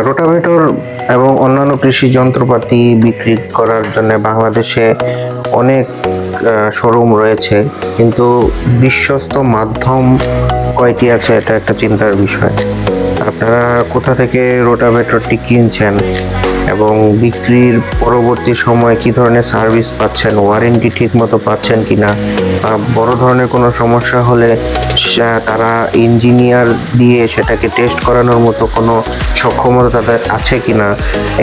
Rotavator এবং অন্যান্য কৃষি যন্ত্রপাতি বিক্রি করার জন্য বাংলাদেশে অনেক শোরুম রয়েছে, কিন্তু বিশ্বস্ত মাধ্যম কয়টি আছে এটা একটা চিন্তার বিষয়। আপনারা কোথা থেকে রোটাভেটরটি কিনছেন এবং বিক্রির পরবর্তী সময়ে কি ধরনের সার্ভিস পাচ্ছেন, ওয়ারেন্টি ঠিক মতো পাচ্ছেন কিনা, বড় ধরনের কোনো সমস্যা হলে তারা ইঞ্জিনিয়ার দিয়ে সেটাকে টেস্ট করানোর মতো কোনো সক্ষমতা তাদের আছে কিনা,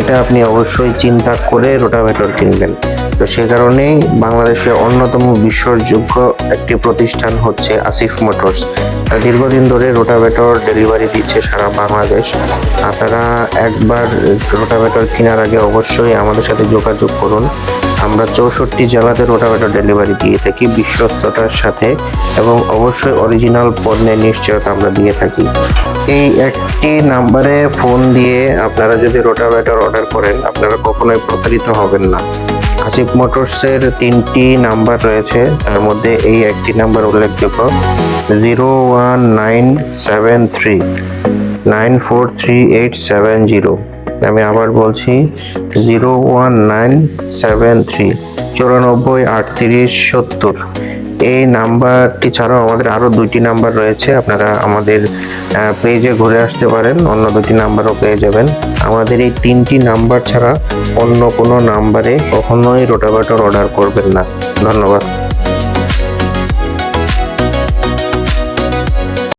এটা আপনি অবশ্যই চিন্তা করে রোটাভেটর কিনবেন। তো সে কারণেই বাংলাদেশে অন্যতম বিশ্বাসযোগ্য একটি প্রতিষ্ঠান হচ্ছে আসিফ মোটরস। দীর্ঘদিন ধরে রোটাভেটর ডেলিভারি দিচ্ছে সারা বাংলাদেশ। আপনারা একবার রোটাভেটর কেনার আগে অবশ্যই আমাদের সাথে যোগাযোগ করুন। আমরা 64 জেলাতে রোটাভেটর ডেলিভারি দিয়ে থাকি বিশ্বস্ততার সাথে, এবং অবশ্যই অরিজিনাল পণ্যের নিশ্চয়তা আমরা দিয়ে থাকি। এই একটি নাম্বারে ফোন দিয়ে আপনারা যদি রোটাভেটর অর্ডার করেন, আপনারা কখনোই প্রতারিত হবেন না। আসিফ মোটরসের 3টি নাম্বার রয়েছে, তার মধ্যে এই একটি নাম্বার উল্লেখযোগ্য, 01973943870। আমি আবার বলছি, 01973943870। এই নাম্বারটি ছাড়াও আমাদের আরও 2টি নাম্বার রয়েছে, আপনারা আমাদের পেজে ঘুরে আসতে পারেন, অন্য 2টি নাম্বারও পেয়ে যাবেন। আমাদের এই 3টি নাম্বার ছাড়া অন্য কোনো নাম্বারে কখনোই রোটাভেটর অর্ডার করবেন না। ধন্যবাদ।